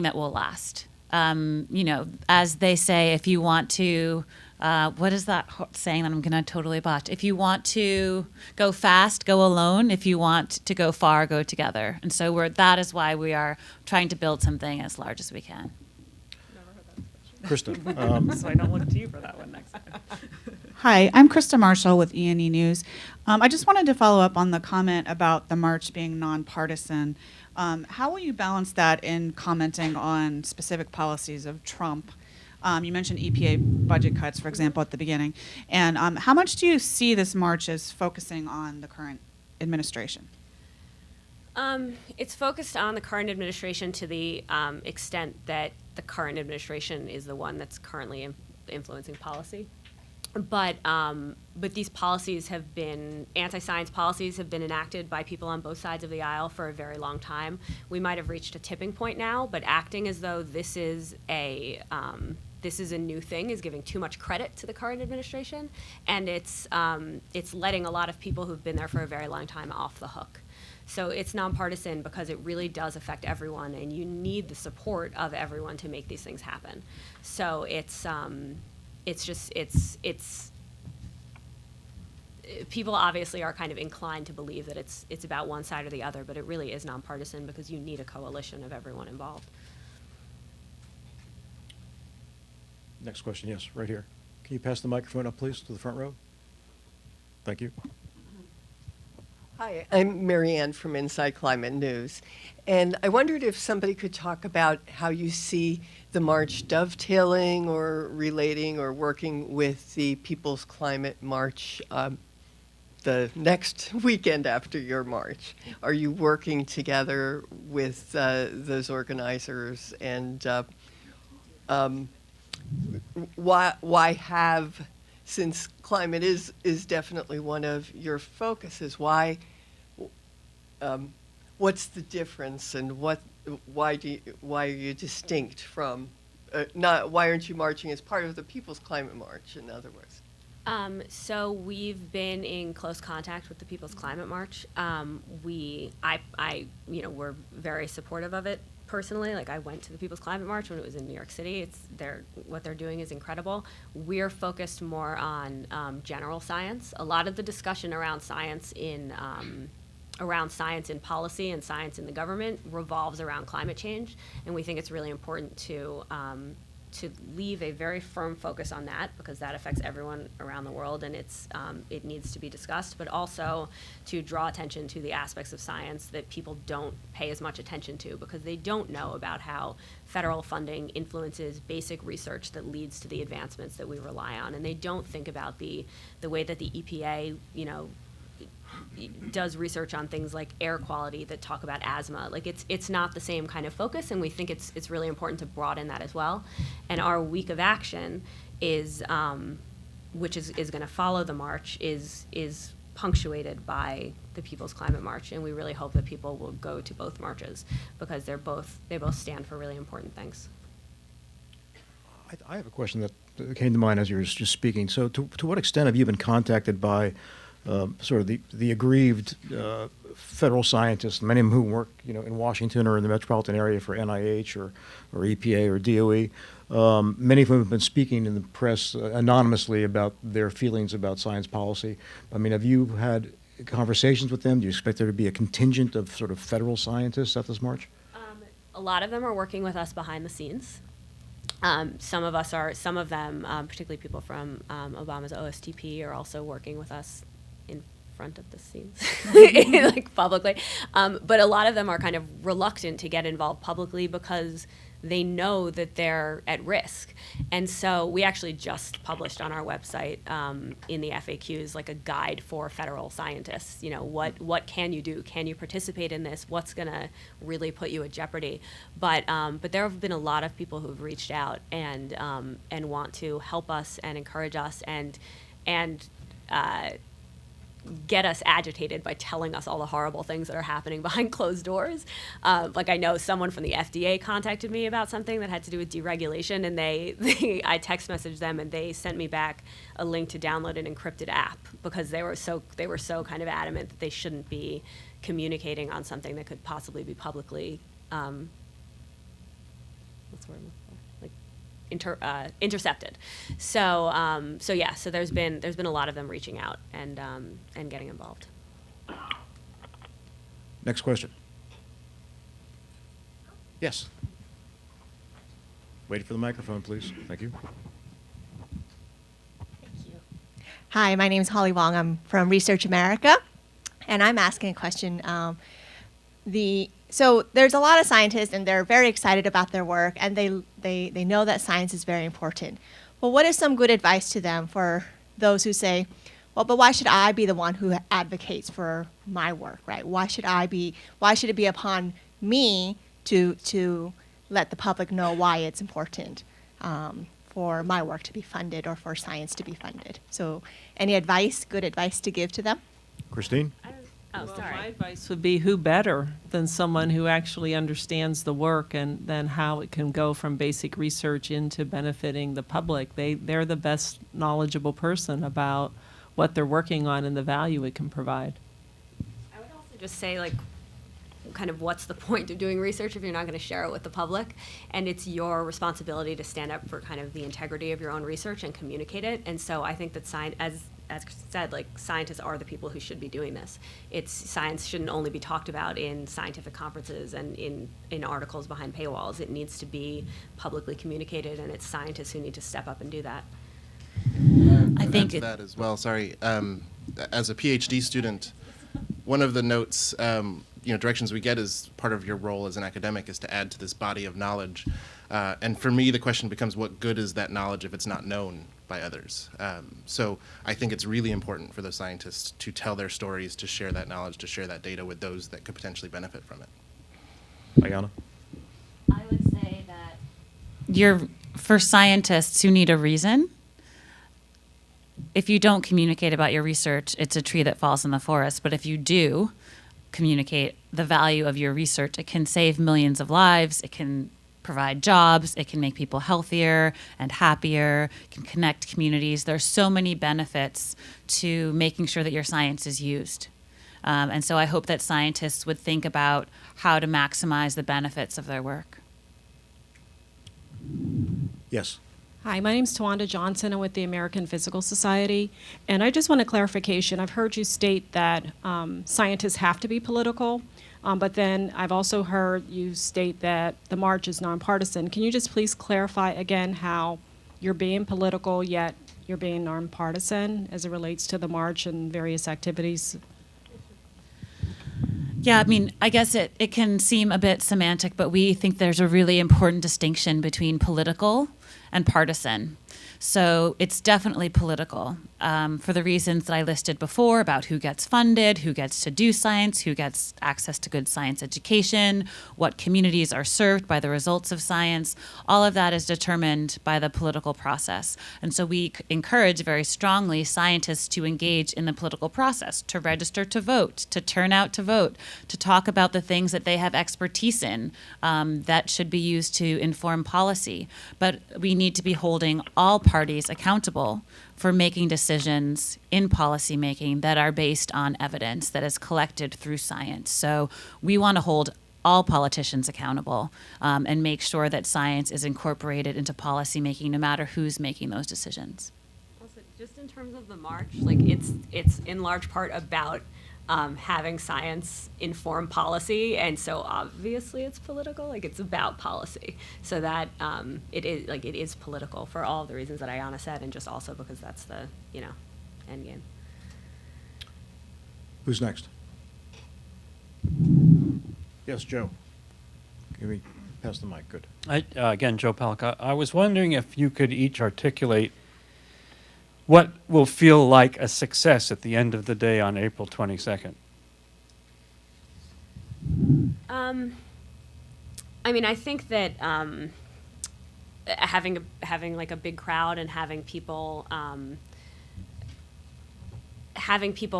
that will last. As they say, if you want to, what is that saying that I'm going to totally botch? If you want to go fast, go alone. If you want to go far, go together. And so that is why we are trying to build something as large as we can. Krista. So I don't look to you for that one next time. Hi, I'm Krista Marshall with E&E News. I just wanted to follow up on the comment about the march being nonpartisan. How will you balance that in commenting on specific policies of Trump? You mentioned EPA budget cuts, for example, at the beginning. And how much do you see this march as focusing on the current administration? It's focused on the current administration to the extent that the current administration is the one that's currently influencing policy. But these policies have been, anti-science policies have been enacted by people on both sides of the aisle for a very long time. We might have reached a tipping point now, but acting as though this is a new thing is giving too much credit to the current administration, and it's letting a lot of people who've been there for a very long time off the hook. So it's nonpartisan because it really does affect everyone, and you need the support of everyone to make these things happen. So people obviously are kind of inclined to believe that it's about one side or the other, but it really is nonpartisan because you need a coalition of everyone involved. Next question, yes, right here. Can you pass the microphone up, please, to the front row? Thank you. Hi, I'm Marianne from Inside Climate News. And I wondered if somebody could talk about how you see the march dovetailing or relating or working with the People's Climate March the next weekend after your march. Are you working together with those organizers? And why have, since climate is definitely one of your focuses, why? What's the difference, and why are you distinct from? Why aren't you marching as part of the People's Climate March? In other words. So we've been in close contact with the People's Climate March. We're very supportive of it personally, like I went to the People's Climate March when it was in New York City. What they're doing is incredible. We're focused more on general science. A lot of the discussion around science in policy and science in the government revolves around climate change, and we think it's really important to leave a very firm focus on that, because that affects everyone around the world, and it needs to be discussed, but also to draw attention to the aspects of science that people don't pay as much attention to, because they don't know about how federal funding influences basic research that leads to the advancements that we rely on, and they don't think about the way that the EPA, does research on things like air quality that talk about asthma. Like it's not the same kind of focus, and we think it's really important to broaden that as well. And our week of action is, which is going to follow the march, is punctuated by the People's Climate March, and we really hope that people will go to both marches, because they both stand for really important things. I have a question that came to mind as you were just speaking. So to what extent have you been contacted by sort of the aggrieved federal scientists, many of them who work, in Washington or in the metropolitan area for NIH or EPA or DOE? Many of whom have been speaking in the press anonymously about their feelings about science policy. I mean, have you had conversations with them? Do you expect there to be a contingent of sort of federal scientists at this march? A lot of them are working with us behind the scenes. Some of them, particularly people from Obama's OSTP, are also working with us in front of the scenes, like publicly. But a lot of them are kind of reluctant to get involved publicly because they know that they're at risk. And so we actually just published on our website in the FAQs like a guide for federal scientists. What can you do? Can you participate in this? What's going to really put you at jeopardy? But there have been a lot of people who've reached out and want to help us and encourage us and get us agitated by telling us all the horrible things that are happening behind closed doors. Like I know someone from the FDA contacted me about something that had to do with deregulation, and I text messaged them, and they sent me back a link to download an encrypted app, because they were so kind of adamant that they shouldn't be communicating on something that could possibly be publicly what's the word? Intercepted. So there's been a lot of them reaching out and getting involved. Next question. Yes. Wait for the microphone, please. Thank you. Hi, my name is Holly Wong. I'm from Research America, and I'm asking a question. So there's a lot of scientists, and they're very excited about their work, and they know that science is very important. Well, what is some good advice to them for those who say, well, but why should I be the one who advocates for my work, right? Why should it be upon me to let the public know why it's important for my work to be funded or for science to be funded? So any advice, good advice to give to them? Christine? Oh, Well, sorry. my advice would be, who better than someone who actually understands the work and then how it can go from basic research into benefiting the public. They're the best knowledgeable person about what they're working on and the value it can provide. I would also just say, like, kind of what's the point of doing research if you're not going to share it with the public? And it's your responsibility to stand up for kind of the integrity of your own research and communicate it. And so I think that as Chris said, like, scientists are the people who should be doing this. Science shouldn't only be talked about in scientific conferences and in articles behind paywalls. It needs to be publicly communicated, and it's scientists who need to step up and do that. I think to that as well. Sorry, as a PhD student, one of the notes, directions we get as part of your role as an academic is to add to this body of knowledge. And for me, the question becomes, what good is that knowledge if it's not known by others? So I think it's really important for those scientists to tell their stories, to share that knowledge, to share that data with those that could potentially benefit from it. Ayana? I would say that for scientists who need a reason, if you don't communicate about your research, it's a tree that falls in the forest. But if you do communicate the value of your research, it can save millions of lives, it can provide jobs, it can make people healthier and happier, it can connect communities. There's so many benefits to making sure that your science is used. And so I hope that scientists would think about how to maximize the benefits of their work. Yes. Hi, my name is Tawanda Johnson. I'm with the American Physical Society. And I just want a clarification. I've heard you state that scientists have to be political, but then I've also heard you state that the march is nonpartisan. Can you just please clarify again how you're being political, yet you're being nonpartisan as it relates to the march and various activities? Yeah, I mean, I guess it can seem a bit semantic, but we think there's a really important distinction between political and partisan. So it's definitely political for the reasons that I listed before about who gets funded, who gets to do science, who gets access to good science education, what communities are served by the results of science. All of that is determined by the political process. And so we encourage very strongly scientists to engage in the political process, to register to vote, to turn out to vote, to talk about the things that they have expertise in that should be used to inform policy. But we need to be holding all parties accountable for making decisions in policymaking that are based on evidence that is collected through science. So we want to hold all politicians accountable and make sure that science is incorporated into policymaking no matter who's making those decisions. Also, just in terms of the march, like it's in large part about having science inform policy, and so obviously it's political. Like it's about policy, so that it is political for all the reasons that Ayana said, and just also because that's the end game. Who's next? Yes, Joe. Give me pass the mic. Good. Again, Joe Palka. I was wondering if you could each articulate what will feel like a success at the end of the day on April 22nd? I mean, I think that having like a big crowd and having people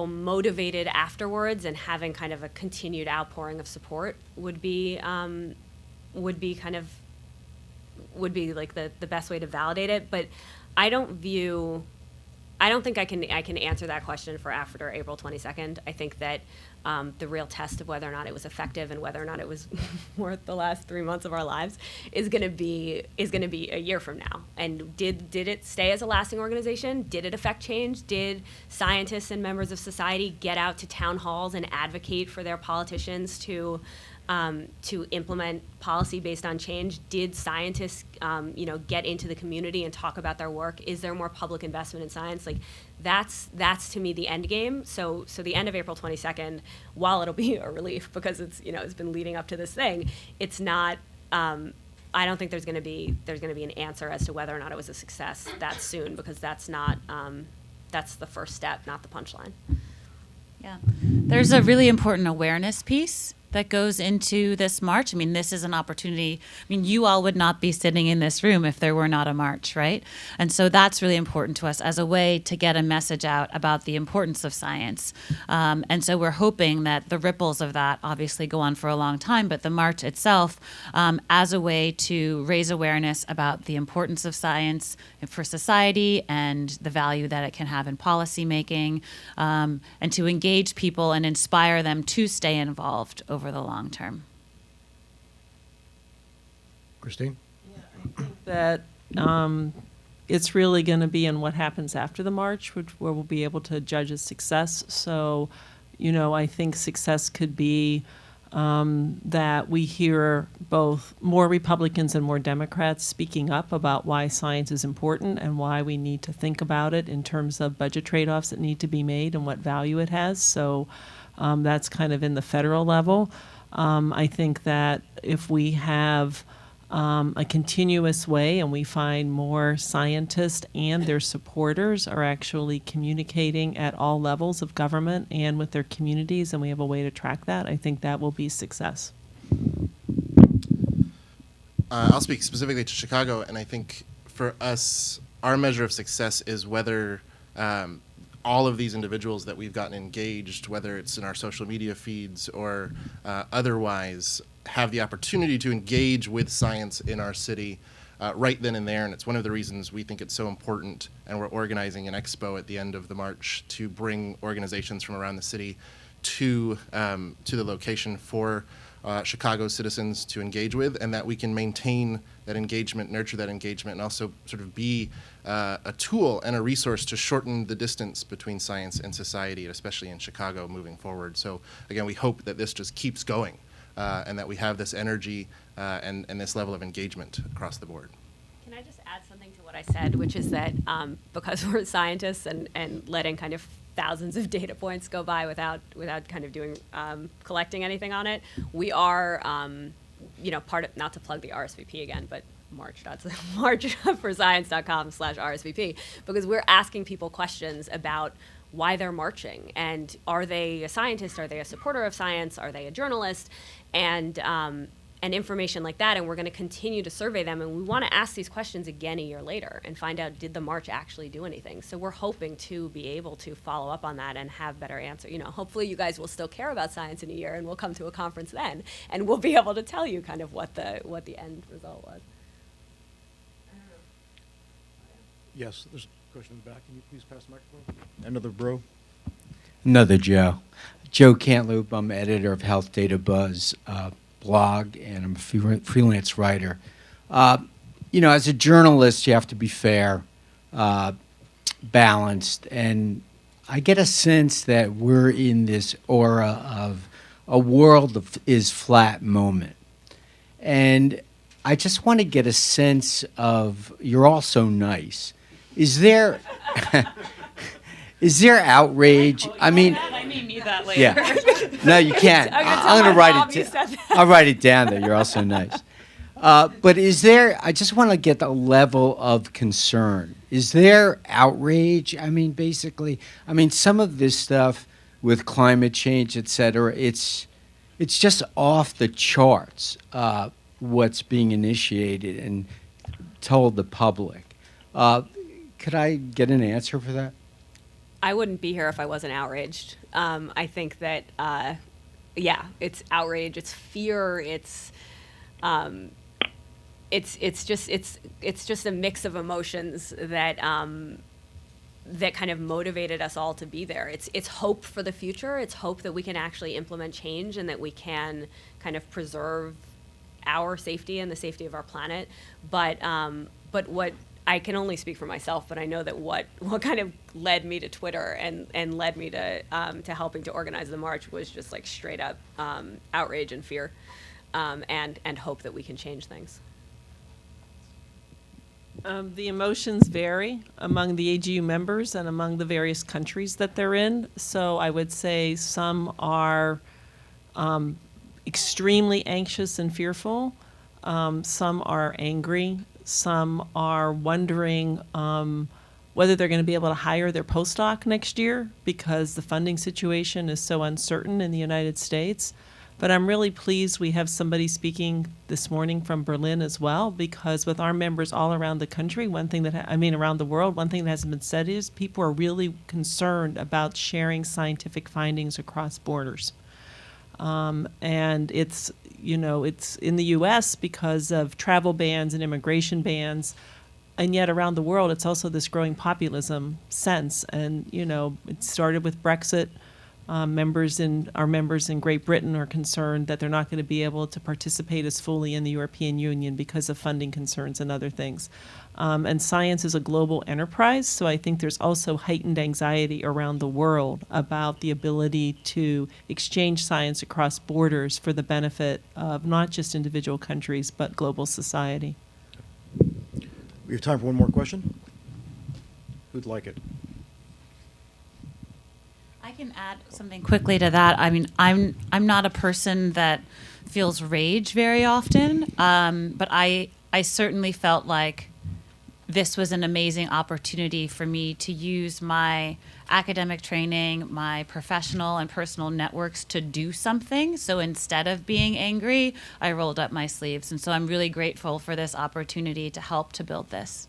motivated afterwards and having kind of a continued outpouring of support would be like the best way to validate it. But I don't think I can answer that question for after April 22nd. I think that the real test of whether or not it was effective and whether or not it was worth the last 3 months of our lives is going to be a year from now. And did it stay as a lasting organization? Did it affect change? Did scientists and members of society get out to town halls and advocate for their politicians to implement policy based on change? Did scientists, get into the community and talk about their work? Is there more public investment in science? Like, that's to me the end game. So the end of April 22nd, while it'll be a relief because it's been leading up to this thing, it's not. I don't think there's going to be an answer as to whether or not it was a success that soon, because that's not. That's the first step, not the punchline. Yeah, there's a really important awareness piece that goes into this march. I mean, this is an opportunity. I mean, you all would not be sitting in this room if there were not a march, right? And so that's really important to us as a way to get a message out about the importance of science. And so we're hoping that the ripples of that obviously go on for a long time, but the march itself as a way to raise awareness about the importance of science for society and the value that it can have in policy making, and to engage people and inspire them to stay involved over the long term. Christine? Yeah, I think that it's really going to be in what happens after the march, where we'll be able to judge a success. So, I think success could be that we hear both more Republicans and more Democrats speaking up about why science is important and why we need to think about it in terms of budget trade-offs that need to be made and what value it has. So that's kind of in the federal level. I think that if we have a continuous way and we find more scientists and their supporters are actually communicating at all levels of government and with their communities, and we have a way to track that, I think that will be success. I'll speak specifically to Chicago, and I think for us, our measure of success is whether all of these individuals that we've gotten engaged, whether it's in our social media feeds or otherwise, have the opportunity to engage with science in our city right then and there. And it's one of the reasons we think it's so important, and we're organizing an expo at the end of the march to bring organizations from around the city to the location for Chicago citizens to engage with, and that we can maintain that engagement, nurture that engagement, and also sort of be a tool and a resource to shorten the distance between science and society, especially in Chicago moving forward. So again, we hope that this just keeps going and that we have this energy and this level of engagement across the board. Can I just add something to what I said, which is that because we're scientists and letting kind of thousands of data points go by without kind of doing collecting anything on it, we are part of, not to plug the RSVP again, but marchforscience.com/RSVP, because we're asking people questions about why they're marching, and are they a scientist, are they a supporter of science, are they a journalist, and information like that, and we're going to continue to survey them, and we want to ask these questions again a year later and find out, did the march actually do anything? So we're hoping to be able to follow up on that and have better answer. Hopefully you guys will still care about science in a year, and we'll come to a conference then, and we'll be able to tell you kind of what the end result was. Yes, there's a question in the back. Can you please pass the microphone? Another bro. Another Joe. Joe Cantloop. I'm editor of Health Data Buzz blog, and I'm a freelance writer. As a journalist, you have to be fair, balanced, and I get a sense that we're in this aura of a world is flat moment. And I just want to get a sense of, you're all so nice. Is there outrage? I mean, I may need that later. yeah. No, you can't. I'm going to write it down. I'll write it down there. You're also nice. But I just want to get the level of concern. Is there outrage? I mean, basically, some of this stuff with climate change, et cetera, it's just off the charts, what's being initiated and told the public. Could I get an answer for that? I wouldn't be here if I wasn't outraged. I think that, it's outrage, it's fear, it's just a mix of emotions that that kind of motivated us all to be there. It's hope for the future. It's hope that we can actually implement change and that we can kind of preserve our safety and the safety of our planet. But what I can only speak for myself, but I know that what kind of led me to Twitter and led me to helping to organize the march was just like straight up outrage and fear, and hope that we can change things. The emotions vary among the AGU members and among the various countries that they're in. So I would say some are extremely anxious and fearful. Some are angry. Some are wondering whether they're going to be able to hire their postdoc next year because the funding situation is so uncertain in the United States. But I'm really pleased we have somebody speaking this morning from Berlin as well, because with our members all around the country, around the world, one thing that hasn't been said is people are really concerned about sharing scientific findings across borders. And it's in the U.S. because of travel bans and immigration bans, and yet around the world, it's also this growing populism sense. And, it started with Brexit. Our members in Great Britain are concerned that they're not going to be able to participate as fully in the European Union because of funding concerns and other things. And science is a global enterprise, so I think there's also heightened anxiety around the world about the ability to exchange science across borders for the benefit of not just individual countries, but global society. We have time for one more question. Who'd like it? I can add something quickly to that. I mean, I'm not a person that feels rage very often, but I certainly felt like this was an amazing opportunity for me to use my academic training, my professional and personal networks to do something. So instead of being angry, I rolled up my sleeves. And so I'm really grateful for this opportunity to help to build this.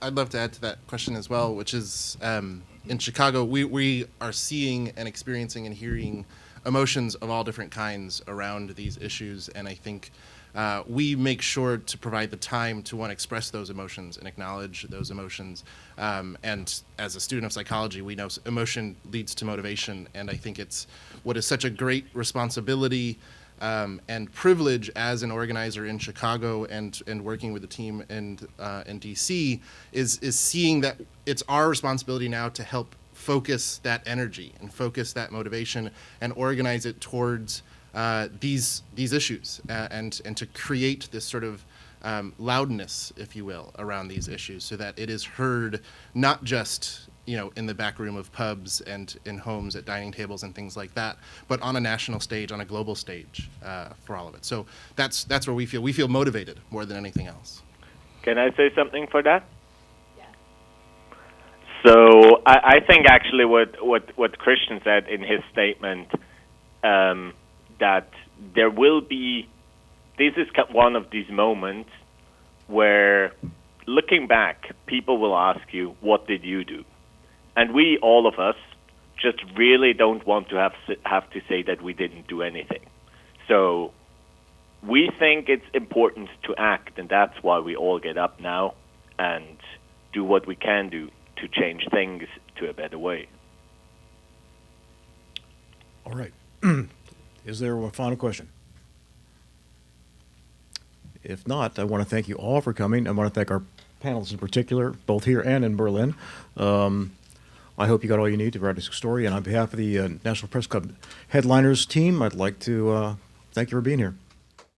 I'd love to add to that question as well, which is in Chicago, we are seeing and experiencing and hearing emotions of all different kinds around these issues, and I think we make sure to provide the time to express those emotions and acknowledge those emotions. And as a student of psychology, we know emotion leads to motivation, and I think it's what is such a great responsibility and privilege as an organizer in Chicago and working with the team in DC is seeing that it's our responsibility now to help focus that energy and focus that motivation and organize it towards these issues and to create this sort of loudness, if you will, around these issues so that it is heard not just in the back room of pubs and in homes at dining tables and things like that, but on a national stage, on a global stage for all of it. So that's where we feel motivated more than anything else. Can I say something for that? So I think actually what Kristian said in his statement, that there will be, this is one of these moments where, looking back, people will ask you, what did you do? And we, all of us, just really don't want to have to say that we didn't do anything. So we think it's important to act, and that's why we all get up now and do what we can do to change things to a better way. All right. Is there a final question? If not, I want to thank you all for coming. I want to thank our panelists in particular, both here and in Berlin. I hope you got all you need to write a story. And on behalf of the National Press Club Headliners team, I'd like to thank you for being here.